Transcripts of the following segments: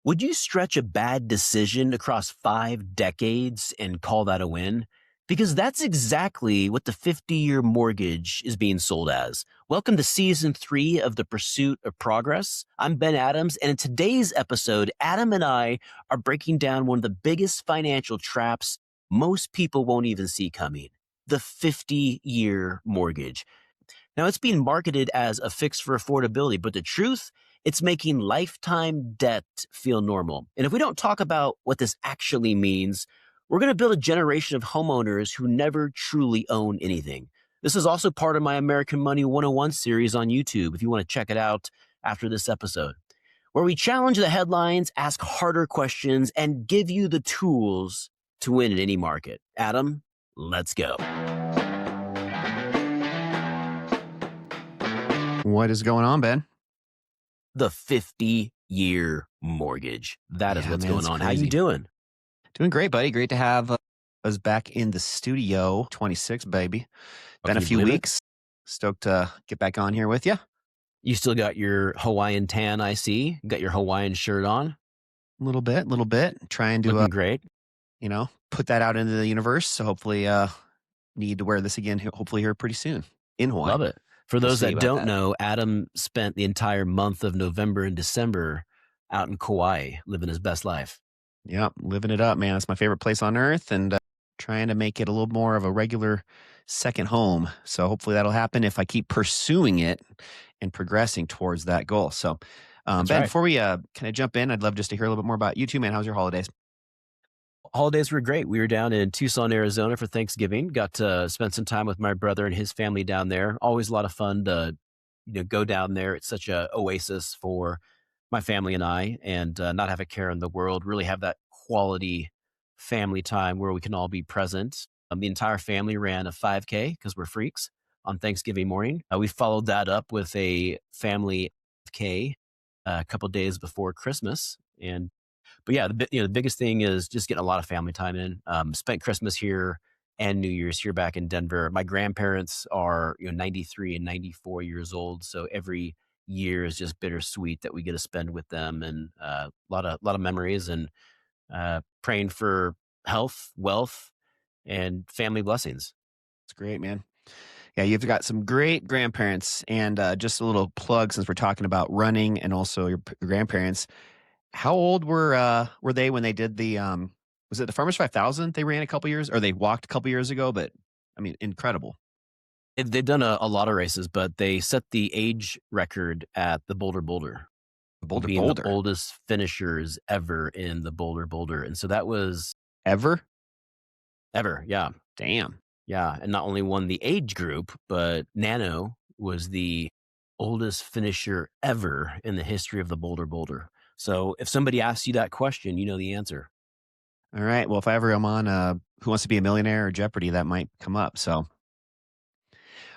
Would you stretch a bad decision across 5 decades and call that a win? Because that's exactly what the 50-year mortgage is being sold as. Welcome to season 3 of The Pursuit of Progress. I'm Ben Adams, and in today's episode, Adam and I are breaking down one of the biggest financial traps most people won't even see coming: the 50-year mortgage. Now, it's being marketed as a fix for affordability, but the truth, it's making lifetime debt feel normal. And if we don't talk about what this actually means, we're going to build a generation of homeowners who never truly own anything. This is also part of my American Money 101 series on YouTube, if you want to check it out after this episode, where we challenge the headlines, ask harder questions, and give you the tools to win in any market. Adam, let's go. What is going on, Ben? The 50-year mortgage. That is what's going on. How you doing? Doing great, buddy. Great to have us back in the studio. 26, baby. Been a few weeks. Stoked to get back on here with you. You still got your Hawaiian tan, I see. You got your Hawaiian shirt on. A little bit. Trying to looking great. Put that out into the universe. So hopefully need to wear this again, hopefully here pretty soon in Hawaii. Love it. For those that don't know, Adam spent the entire month of November and December out in Kauai, living his best life. Yep, living it up, man. It's my favorite place on earth, and trying to make it a little more of a regular second home. So hopefully that'll happen if I keep pursuing it and progressing towards that goal. So, Ben, right. Before we kind of jump in, I'd love just to hear a little bit more about you too, man. How's your holidays? Holidays were great. We were down in Tucson, Arizona for Thanksgiving. Got to spend some time with my brother and his family down there. Always a lot of fun to, go down there. It's such a oasis for my family and I, and not have a care in the world. Really have that quality family time where we can all be present. The entire family ran a 5K because we're freaks on Thanksgiving morning. We followed that up with a family 5K a couple days before Christmas, But yeah, the biggest thing is just getting a lot of family time in. Spent Christmas here and New Year's here back in Denver. My grandparents are 93 and 94 years old, so every year is just bittersweet that we get to spend with them, and a lot of memories, and praying for health, wealth, and family blessings. It's great, man. Yeah, you've got some great grandparents, and just a little plug since we're talking about running and also your grandparents. How old were they when they did the was it the Farmers 5000 they ran a couple years, or they walked a couple years ago? But I mean, incredible. They've done a lot of races, but they set the age record at the Boulder, being the oldest finishers ever in the Boulder, and so that was ever, yeah, damn, yeah, and not only won the age group, but Nano was the oldest finisher ever in the history of the Boulder. So if somebody asks you that question, you know the answer. All right. Well, if I ever am on Who Wants to Be a Millionaire or Jeopardy, that might come up. So,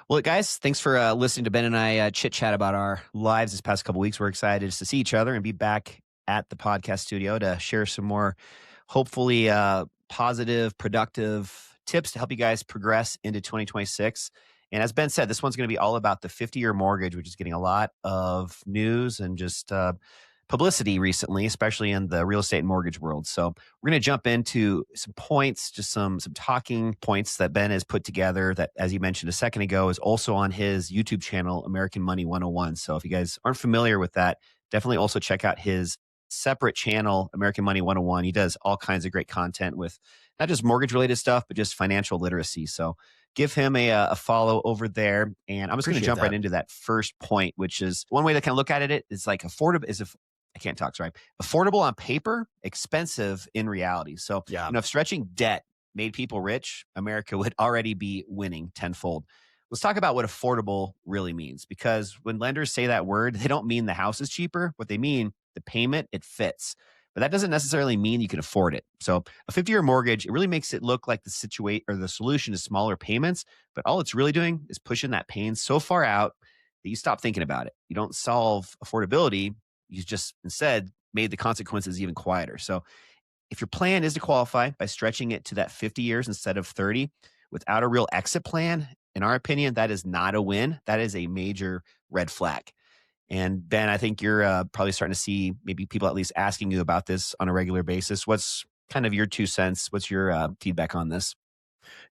well, guys, thanks for listening to Ben and I chit-chat about our lives this past couple weeks. We're excited just to see each other and be back at the podcast studio to share some more, hopefully, positive, productive tips to help you guys progress into 2026. And as Ben said, this one's going to be all about the 50-year mortgage, which is getting a lot of news and just publicity recently, especially in the real estate and mortgage world. So we're going to jump into some points, just some talking points that Ben has put together that, as you mentioned a second ago, is also on his YouTube channel, American Money 101. So if you guys aren't familiar with that, definitely also check out his separate channel, American Money 101. He does all kinds of great content with not just mortgage related stuff, but just financial literacy. So give him a follow over there. And I'm just going to jump right into that first point, which is one way to kind of look at it is like affordable is if I can't talk, sorry. Affordable on paper, expensive in reality. So, if stretching debt made people rich, America would already be winning tenfold. Let's talk about what affordable really means, because when lenders say that word, they don't mean the house is cheaper. What they mean, the payment, it fits. But that doesn't necessarily mean you can afford it. So a 50-year mortgage, it really makes it look like the solution is smaller payments, but all it's really doing is pushing that pain so far out that you stop thinking about it. You don't solve affordability. You just instead made the consequences even quieter. So if your plan is to qualify by stretching it to that 50 years instead of 30 without a real exit plan, in our opinion, that is not a win. That is a major red flag. And Ben, I think you're probably starting to see maybe people at least asking you about this on a regular basis. What's kind of your 2 cents? What's your feedback on this?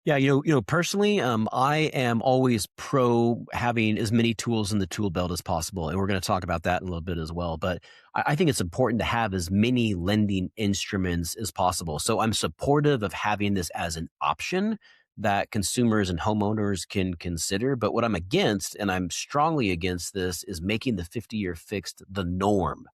Yeah, personally, I am always pro having as many tools in the tool belt as possible, and we're going to talk about that in a little bit as well. But I think it's important to have as many lending instruments as possible. So I'm supportive of having this as an option that consumers and homeowners can consider. But what I'm against, and I'm strongly against this, is making the 50-year fixed the norm.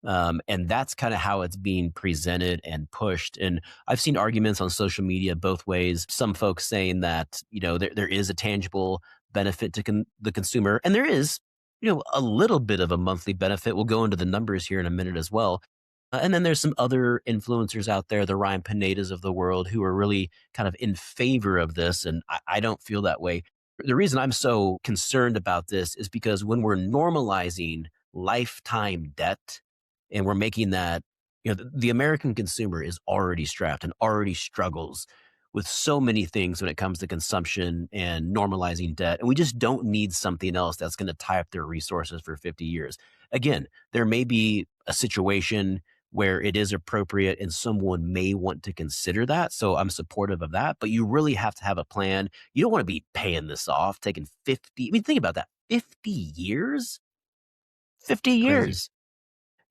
And that's kind of how it's being presented and pushed. And I've seen arguments on social media both ways. Some folks saying that, there is a tangible benefit to the consumer. And there is, a little bit of a monthly benefit. We'll go into the numbers here in a minute as well. And then there's some other influencers out there, the Ryan Pinedas of the world, who are really kind of in favor of this. And I don't feel that way. The reason I'm so concerned about this is because when we're normalizing lifetime debt, and we're making that, the American consumer is already strapped and already struggles with so many things when it comes to consumption and normalizing debt. And we just don't need something else that's going to tie up their resources for 50 years. Again, there may be a situation where it is appropriate and someone may want to consider that. So I'm supportive of that, but you really have to have a plan. You don't want to be paying this off, taking 50. I mean, think about that. 50 years? 50 Crazy. years.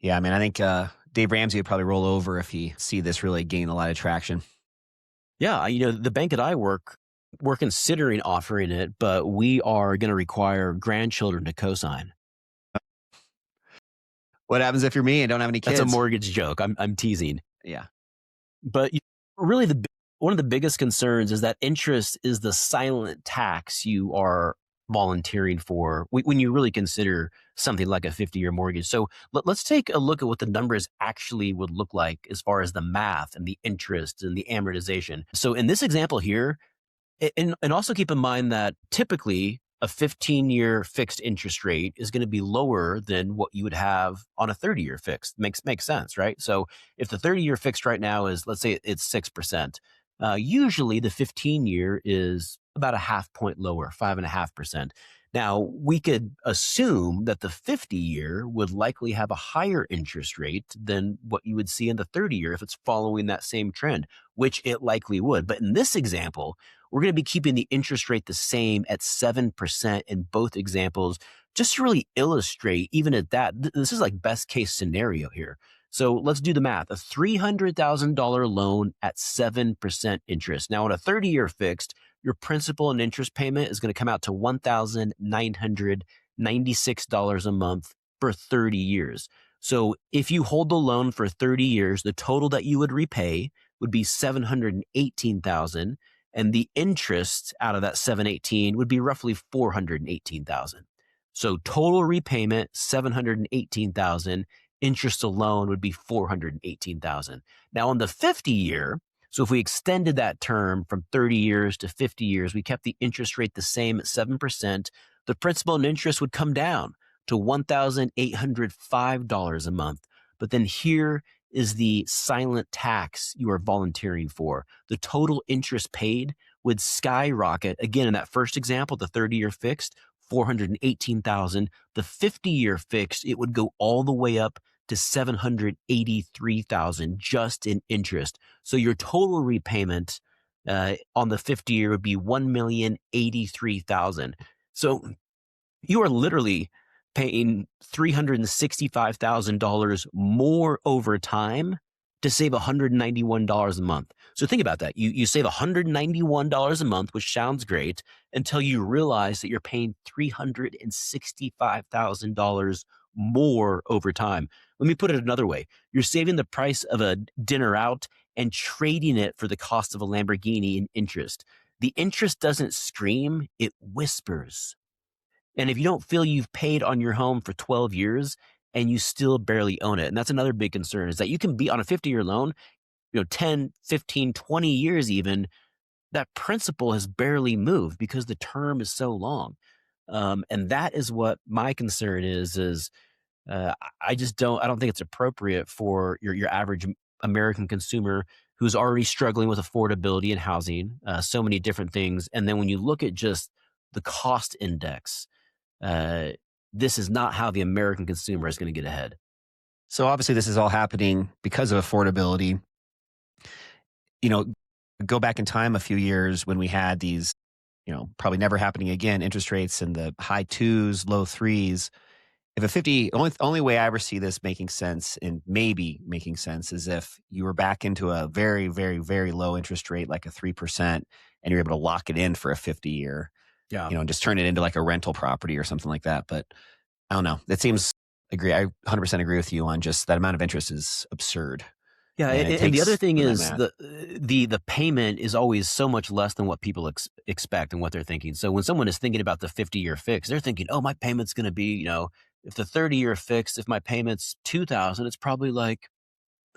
Yeah, I mean, I think Dave Ramsey would probably roll over if he see this really gain a lot of traction. Yeah, the bank at I work, we're considering offering it, but we are going to require grandchildren to co-sign. What happens if you're me and don't have any That's a kids? mortgage joke. I'm teasing. Yeah. But really, one of the biggest concerns is that interest is the silent tax you are volunteering for when you really consider something like a 50-year mortgage. So let's take a look at what the numbers actually would look like as far as the math and the interest and the amortization. So in this example here, and also keep in mind that typically a 15-year fixed interest rate is going to be lower than what you would have on a 30-year fixed. Makes sense, right? So if the 30-year fixed right now is, let's say it's 6%, usually the 15-year is about a half point lower, 5.5%. Now, we could assume that the 50-year would likely have a higher interest rate than what you would see in the 30-year if it's following that same trend, which it likely would. But in this example, we're going to be keeping the interest rate the same at 7% in both examples, just to really illustrate, even at that, this is like best case scenario here. So let's do the math. A $300,000 loan at 7% interest. Now, on a 30-year fixed, your principal and interest payment is going to come out to $1,996 a month for 30 years. So if you hold the loan for 30 years, the total that you would repay would be $718,000, and the interest out of that 718 would be roughly $418,000. So total repayment $718,000, interest alone would be $418,000. Now on the 50-year, so if we extended that term from 30 years to 50 years, we kept the interest rate the same at 7%, the principal and interest would come down to $1,805 a month. But then here is the silent tax you are volunteering for. The total interest paid would skyrocket. Again, in that first example, the 30-year fixed, $418,000. The 50-year fixed, it would go all the way up to $783,000 just in interest. So your total repayment on the 50-year would be $1,083,000. So you are literally paying $365,000 more over time to save $191 a month. So think about that. You save $191 a month, which sounds great, until you realize that you're paying $365,000 more over time. Let me put it another way. You're saving the price of a dinner out and trading it for the cost of a Lamborghini in interest. The interest doesn't scream, it whispers. And if you don't feel you've paid on your home for 12 years and you still barely own it, and that's another big concern, is that you can be on a 50-year loan, 10, 15, 20 years even, that principal has barely moved because the term is so long. And that is what my concern is I don't think it's appropriate for your average American consumer who's already struggling with affordability and housing, so many different things. And then when you look at just the cost index, uh, this is not how the American consumer is going to get ahead. So obviously, this is all happening because of affordability. You know, go back in time a few years when we had these, probably never happening again, interest rates in the high twos, low threes. If a 50, only way I ever see this making sense and maybe making sense is if you were back into a very, very, very low interest rate, like a 3%, and you're able to lock it in for a 50-year, Yeah. and just turn it into like a rental property or something like that. But I don't know. That seems agree. I 100% agree with you on just that amount of interest is absurd. Yeah, And it and the other takes thing where I'm is at. the payment is always so much less than what people expect and what they're thinking. So when someone is thinking about the 50-year fix, they're thinking, "Oh, my payment's going to be, if the 30-year fix, if my payment's 2,000, it's probably like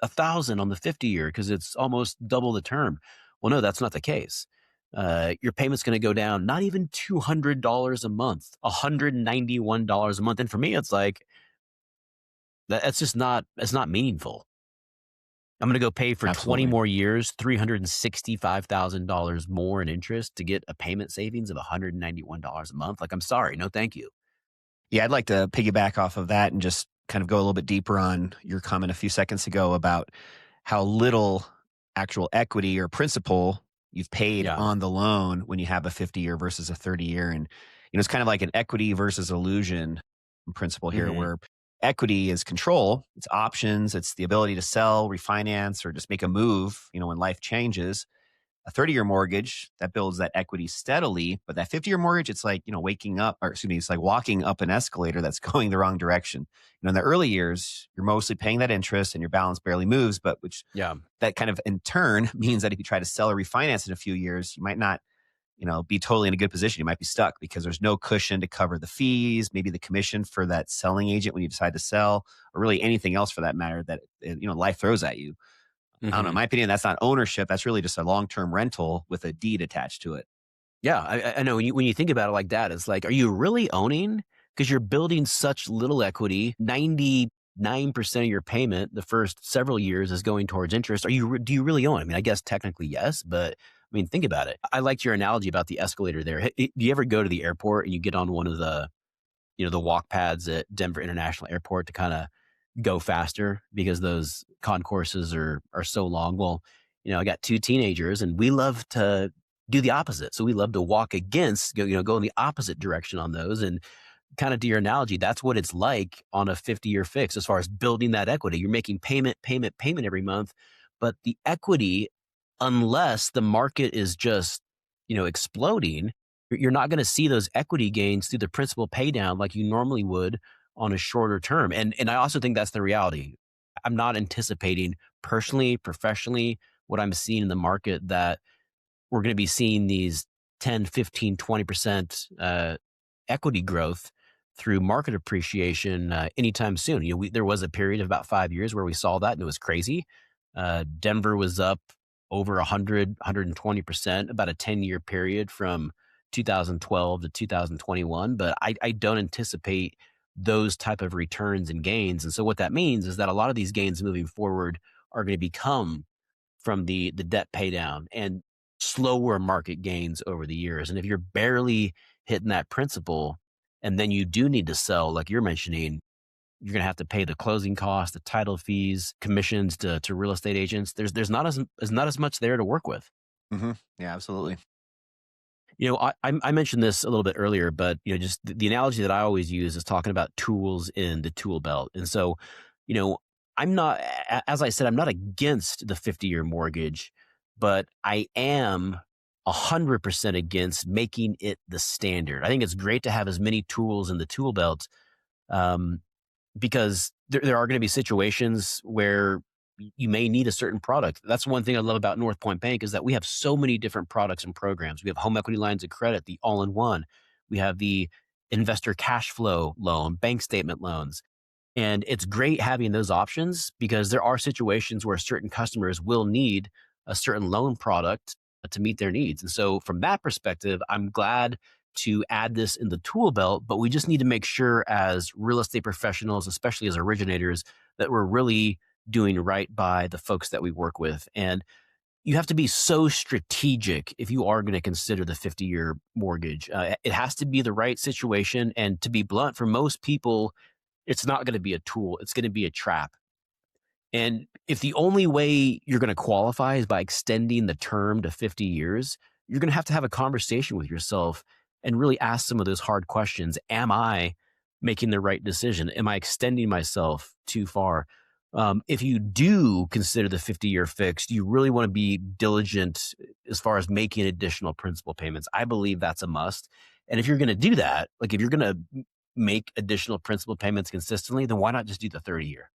1,000 on the 50-year because it's almost double the term." Well, no, that's not the case. Your payment's going to go down not even $200 a month, $191 a month, and for me, it's like that's just not it's not meaningful. I'm gonna go pay for 20 Absolutely. more years, $365,000 more in interest to get a payment savings of $191 a month. Like, I'm sorry, no thank you. Yeah, I'd like to piggyback off of that and just kind of go a little bit deeper on your comment a few seconds ago about how little actual equity or principal you've paid Yeah. on the loan when you have a 50-year versus a 30-year. And, it's kind of like an equity versus illusion principle here, Mhm. where equity is control, it's options, it's the ability to sell, refinance, or just make a move, when life changes. A 30-year mortgage that builds that equity steadily, but that 50-year mortgage, it's like, waking up, or excuse me, it's like walking up an escalator that's going the wrong direction. In the early years, you're mostly paying that interest and your balance barely moves, but which Yeah. that kind of in turn means that if you try to sell or refinance in a few years, you might not, be totally in a good position. You might be stuck because there's no cushion to cover the fees, maybe the commission for that selling agent when you decide to sell, or really anything else for that matter that, life throws at you. I don't know. In Mhm. my opinion, that's not ownership. That's really just a long-term rental with a deed attached to it. Yeah, I know when you think about it like that, it's like, are you really owning? Because 'Cause you're building such little equity, 99% of your payment the first several years is going towards interest. Do you really own? I mean, I guess technically yes, but I mean, think about it. I liked your analogy about the escalator there. Do you ever go to the airport and you get on one of the walk pads at Denver International Airport to kinda go faster because those concourses are so long? Well, I got 2 teenagers, and we love to do the opposite. So we love to walk against go in the opposite direction on those, and kinda to your analogy, that's what it's like on a 50-year fix as far as building that equity. You're making payment, payment, payment every month, but the equity, unless the market is just, exploding, you're not gonna see those equity gains through the principal pay down like you normally would on a shorter term, and I also think that's the reality. I'm not anticipating personally, professionally, what I'm seeing in the market that we're gonna be seeing these 10, 15, 20% equity growth through market appreciation anytime soon. There was a period of about 5 years where we saw that, and it was crazy. Denver was up over 100, 120%, about a 10-year period from 2012 to 2021. But I don't anticipate those type of returns and gains. And so what that means is that a lot of these gains moving forward are going to become from the debt pay down and slower market gains over the years. And if you're barely hitting that principal and then you do need to sell, like you're mentioning, you're going to have to pay the closing costs, the title fees, commissions to real estate agents. There's not as much there to work with. Yeah, absolutely. I mentioned this a little bit earlier, but just the analogy that I always use is talking about tools in the tool belt. And so, you know, I'm not, as I said, I'm not against the 50-year mortgage, but I am 100% against making it the standard. I think it's great to have as many tools in the tool belt, um, because there are going to be situations where you may need a certain product. That's one thing I love about North Point Bank is that we have so many different products and programs. We have home equity lines of credit, the all-in-one. We have the investor cash flow loan, bank statement loans. And it's great having those options because there are situations where certain customers will need a certain loan product to meet their needs. And so, from that perspective, I'm glad to add this in the tool belt, but we just need to make sure as real estate professionals, especially as originators, that we're really doing right by the folks that we work with. And you have to be so strategic if you are going to consider the 50-year mortgage. It has to be the right situation. And to be blunt, for most people, it's not going to be a tool, it's going to be a trap. And if the only way you're going to qualify is by extending the term to 50 years, you're going to have a conversation with yourself and really ask some of those hard questions. Am I making the right decision? Am I extending myself too far? If you do consider the 50-year fix, do you really want to be diligent as far as making additional principal payments? I believe that's a must. And if you're going to do that, like if you're going to make additional principal payments consistently, then why not just do the 30-year?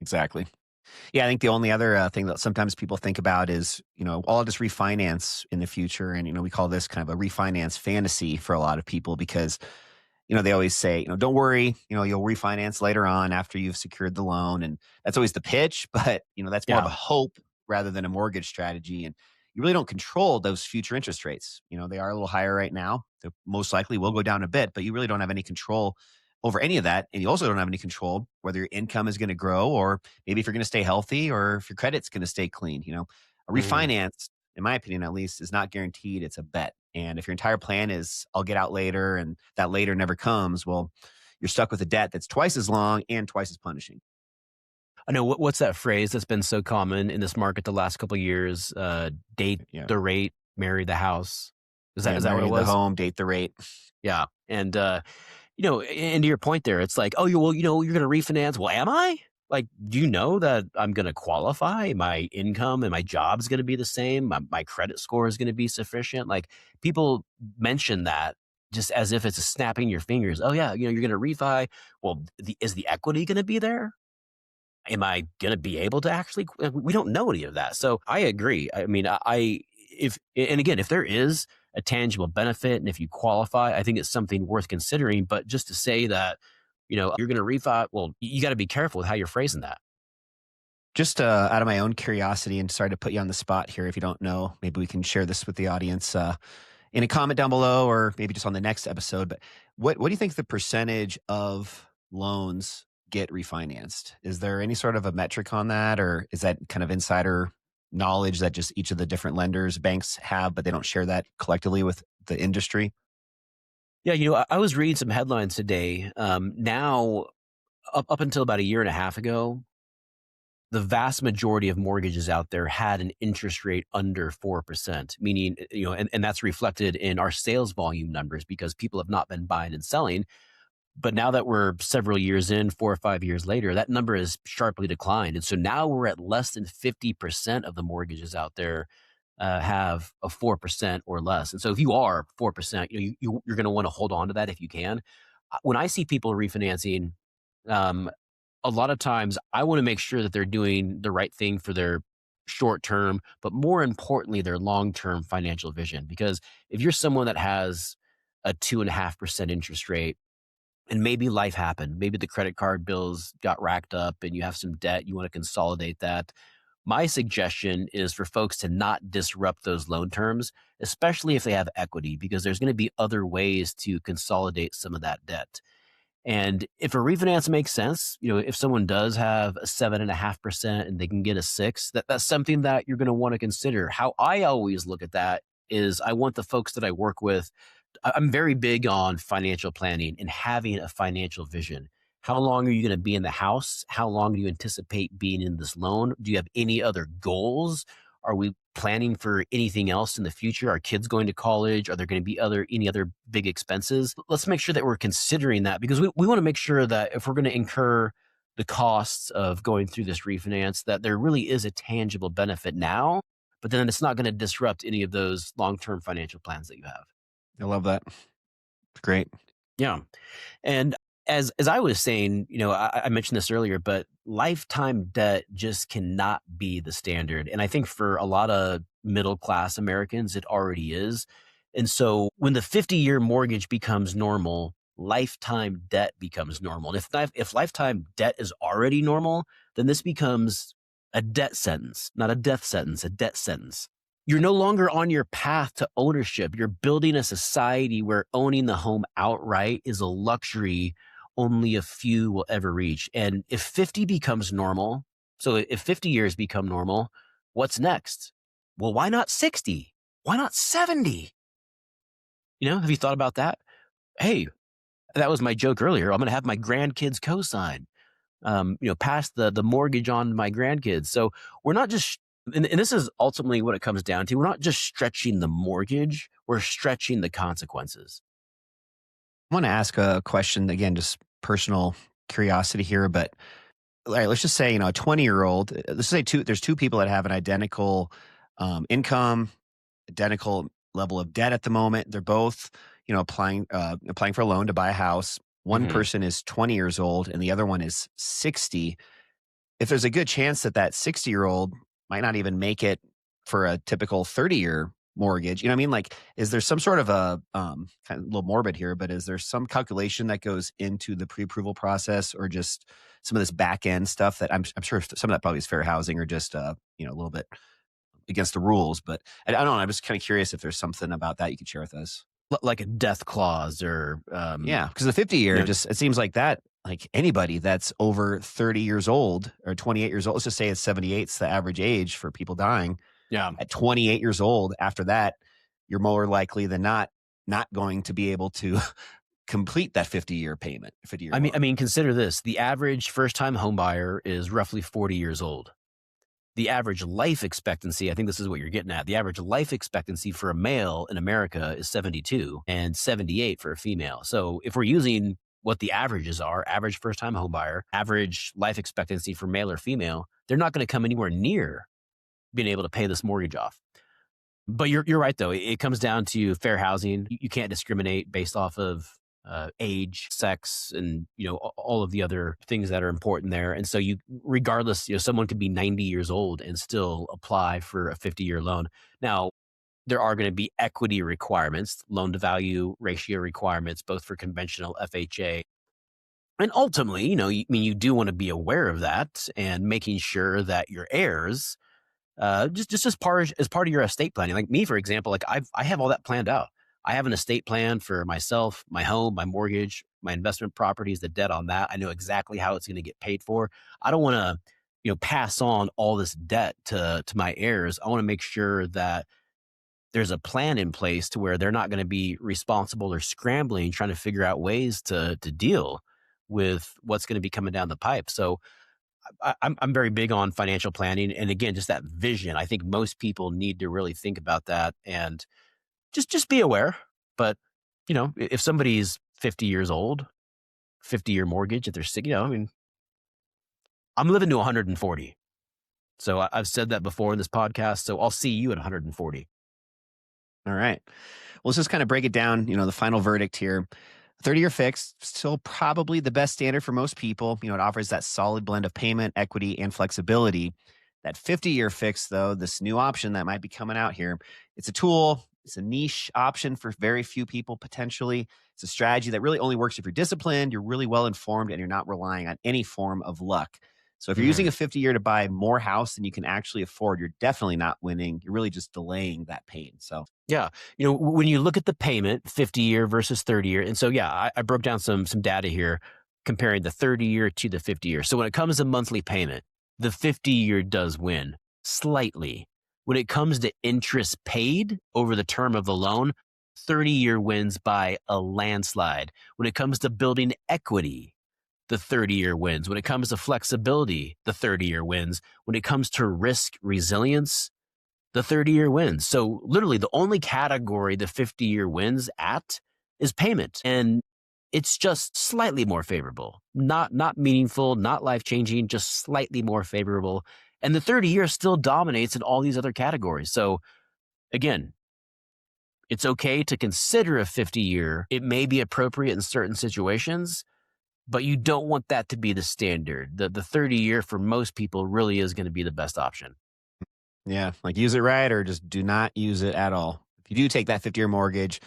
Exactly. Yeah, I think the only other thing that sometimes people think about is, I'll just refinance in the future. And, we call this kind of a refinance fantasy for a lot of people because, they always say, don't worry, you'll refinance later on after you've secured the loan. And that's always the pitch, but, that's more of Yeah. a hope rather than a mortgage strategy. And you really don't control those future interest rates. They are a little higher right now. They most likely will go down a bit, but you really don't have any control over any of that. And you also don't have any control whether your income is going to grow or maybe if you're going to stay healthy or if your credit's going to stay clean. A Mhm. refinance, in my opinion at least, is not guaranteed. It's a bet. And if your entire plan is I'll get out later and that later never comes, well, you're stuck with a debt that's twice as long and twice as punishing. I know what's that phrase that's been so common in this market the last couple of years? Date Yeah. the rate, marry the house. Is that Yeah. is that what it Marry the was? home, date the rate. Yeah. And and to your point there, it's like, oh, you're going to refinance. Well, am I? Like, do you know that I'm going to qualify? My income and my job is going to be the same. My credit score is going to be sufficient. Like, people mention that just as if it's a snapping your fingers. Oh yeah, you're going to refi. Well, is the equity going to be there? Am I gonna be able to actually we don't know any of that. So I agree. I mean, I if and again, if there is a tangible benefit and if you qualify, I think it's something worth considering. But just to say that, you're gonna refi, well, you got to be careful with how you're phrasing that. Just out of my own curiosity, and sorry to put you on the spot here if you don't know, maybe we can share this with the audience in a comment down below or maybe just on the next episode. But what do you think the percentage of loans get refinanced? Is there any sort of a metric on that, or is that kind of insider knowledge that just each of the different lenders, banks have, but they don't share that collectively with the industry? Yeah, I was reading some headlines today. Now, up until about a year and a half ago, the vast majority of mortgages out there had an interest rate under 4%, meaning, and that's reflected in our sales volume numbers because people have not been buying and selling. But now that we're several years in, 4 or 5 years later, that number has sharply declined. And so now we're at less than 50% of the mortgages out there have a 4% or less. And so if you are 4%, you're going to want to hold on to that if you can. When I see people refinancing, um, a lot of times I want to make sure that they're doing the right thing for their short term, but more importantly, their long term financial vision. Because if you're someone that has a 2.5% interest rate, and maybe life happened, maybe the credit card bills got racked up and you have some debt, you want to consolidate that. My suggestion is for folks to not disrupt those loan terms, especially if they have equity, because there's going to be other ways to consolidate some of that debt. And if a refinance makes sense, if someone does have a 7.5% and they can get a 6, that's something that you're going to want to consider. How I always look at that is I want the folks that I work with. I'm very big on financial planning and having a financial vision. How long are you going to be in the house? How long do you anticipate being in this loan? Do you have any other goals? Are we planning for anything else in the future? Are kids going to college? Are there going to be any other big expenses? Let's make sure that we're considering that because we want to make sure that if we're going to incur the costs of going through this refinance, that there really is a tangible benefit now, but then it's not going to disrupt any of those long-term financial plans that you have. I love that. It's great. Yeah. And as I was saying, I mentioned this earlier, but lifetime debt just cannot be the standard. And I think for a lot of middle class Americans, it already is. And so when the 50-year mortgage becomes normal, lifetime debt becomes normal. And if lifetime debt is already normal, then this becomes a debt sentence, not a death sentence, a debt sentence. You're no longer on your path to ownership. You're building a society where owning the home outright is a luxury only a few will ever reach. And if 50 becomes normal, so if 50 years become normal, what's next? Well, why not 60? Why not 70? Have you thought about that? Hey, that was my joke earlier. I'm going to have my grandkids co-sign, pass the mortgage on to my grandkids. So we're not just, and this is ultimately what it comes down to. We're not just stretching the mortgage, we're stretching the consequences. I want to ask a question again, just personal curiosity here, but all right, let's just say, a 20-year-old, let's say there's two people that have an identical income, identical level of debt at the moment. They're both, applying for a loan to buy a house. One hmm person is 20 years old and the other one is 60. If there's a good chance that that 60-year-old might not even make it for a typical 30-year mortgage, you know what I mean? Like, is there some sort of a kind of a little morbid here, but is there some calculation that goes into the pre-approval process, or just some of this back end stuff that I'm sure some of that probably is fair housing, or just a little bit against the rules? But I don't know. I'm just kind of curious if there's something about that you could share with us. Like a death clause or, Yeah, because the 50-year, just it seems like that, like anybody that's over 30 years old or 28 years old, let's just say it's 78 's the average age for people dying. yeah. At 28 years old, after that, you're more likely than not going to be able to complete that 50-year payment, 50-year I loan. mean, consider this. The average first-time homebuyer is roughly 40 years old. The average life expectancy, I think this is what you're getting at. The average life expectancy for a male in America is 72 and 78 for a female. So if we're using what the averages are, average first-time homebuyer, average life expectancy for male or female, they're not going to come anywhere near being able to pay this mortgage off. But you're right though. It comes down to fair housing. You can't discriminate based off of age, sex, and all of the other things that are important there. And so regardless, someone could be 90 years old and still apply for a 50-year loan. Now, there are going to be equity requirements, loan to value ratio requirements, both for conventional FHA. And ultimately, you do want to be aware of that and making sure that your heirs just as part of your estate planning. Like me, for example, like I have all that planned out. I have an estate plan for myself, my home, my mortgage, my investment properties, the debt on that. I know exactly how it's going to get paid for. I don't want to, pass on all this debt to my heirs. I want to make sure that there's a plan in place to where they're not going to be responsible or scrambling trying to figure out ways to deal with what's going to be coming down the pipe. So I'm very big on financial planning, and again, just that vision. I think most people need to really think about that and just be aware. But if somebody's 50 years old, 50-year mortgage, if they're sick, I mean, I'm living to 140. So I've said that before in this podcast. So I'll see you at 140. All right. Well, let's just kind of break it down, the final verdict here. 30-year fixed, still probably the best standard for most people. It offers that solid blend of payment, equity, and flexibility. That 50-year fixed, though, this new option that might be coming out here, it's a tool. It's a niche option for very few people, potentially. It's a strategy that really only works if you're disciplined, you're really well informed, and you're not relying on any form of luck. So if you're using a 50-year to buy more house than you can actually afford, you're definitely not winning. You're really just delaying that pain. So Yeah. When you look at the payment, 50-year versus 30-year. And so, yeah, I broke down some data here comparing the 30-year to the 50-year. So when it comes to monthly payment, the 50-year does win slightly. When it comes to interest paid over the term of the loan, 30-year wins by a landslide. When it comes to building equity, the 30-year wins. When it comes to flexibility, the 30-year wins. When it comes to risk resilience, the 30-year wins. So literally the only category the 50-year wins at is payment. And it's just slightly more favorable, not meaningful, not life-changing, just slightly more favorable. And the 30-year still dominates in all these other categories. So again, it's okay to consider a 50-year. It may be appropriate in certain situations, but you don't want that to be the standard. The 30-year for most people really is going to be the best option. yeah, like use it right or just do not use it at all. If you do take that 50-year mortgage,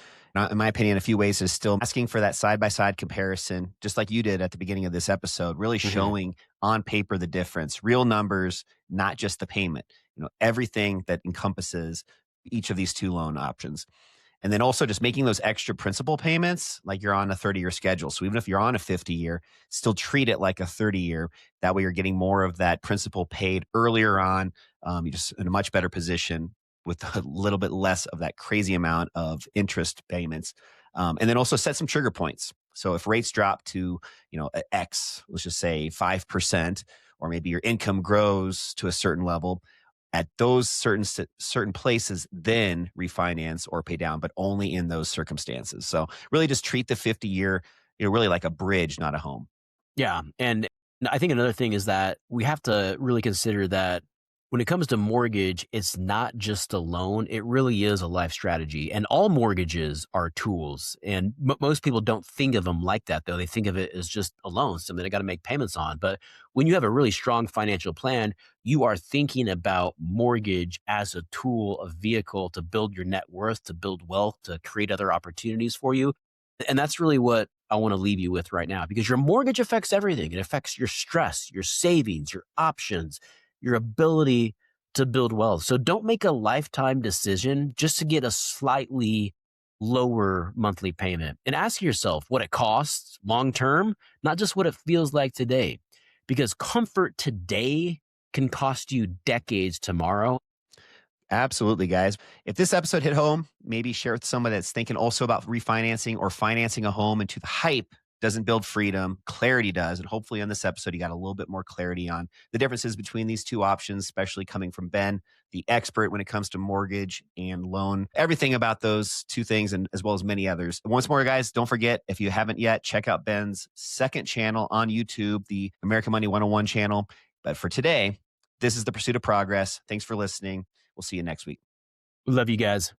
in my opinion, a few ways is still asking for that side-by-side comparison, just like you did at the beginning of this episode, really showing on paper the difference, real numbers, not just the payment, everything that encompasses each of these two loan options. And then also just making those extra principal payments like you're on a 30-year schedule. So even if you're on a 50-year, still treat it like a 30-year. That way you're getting more of that principal paid earlier on. You're just in a much better position with a little bit less of that crazy amount of interest payments. And then also set some trigger points. So if rates drop to, X, let's just say 5%, or maybe your income grows to a certain level, at those certain places, then refinance or pay down, but only in those circumstances. So really just treat the 50-year, really like a bridge, not a home. Yeah, and I think another thing is that we have to really consider that when it comes to mortgage, it's not just a loan, it really is a life strategy, and all mortgages are tools, and most people don't think of them like that, though. They think of it as just a loan, something they gotta make payments on, but when you have a really strong financial plan, you are thinking about mortgage as a tool, a vehicle to build your net worth, to build wealth, to create other opportunities for you, and that's really what I want to leave you with right now because your mortgage affects everything. It affects your stress, your savings, your options, your ability to build wealth. So don't make a lifetime decision just to get a slightly lower monthly payment and ask yourself what it costs long term, not just what it feels like today. Because comfort today can cost you decades tomorrow. Absolutely, guys. If this episode hit home, maybe share with someone that's thinking also about refinancing or financing a home. Into the hype doesn't build freedom, clarity does. And hopefully, on this episode, you got a little bit more clarity on the differences between these two options, especially coming from Ben, the expert when it comes to mortgage and loan. Everything about those two things, and as well as many others. Once more, guys, don't forget, if you haven't yet, check out Ben's second channel on YouTube, the American Money 101 channel. But for today, this is The Pursuit of Progress. Thanks for listening. We'll see you next week. Love you guys.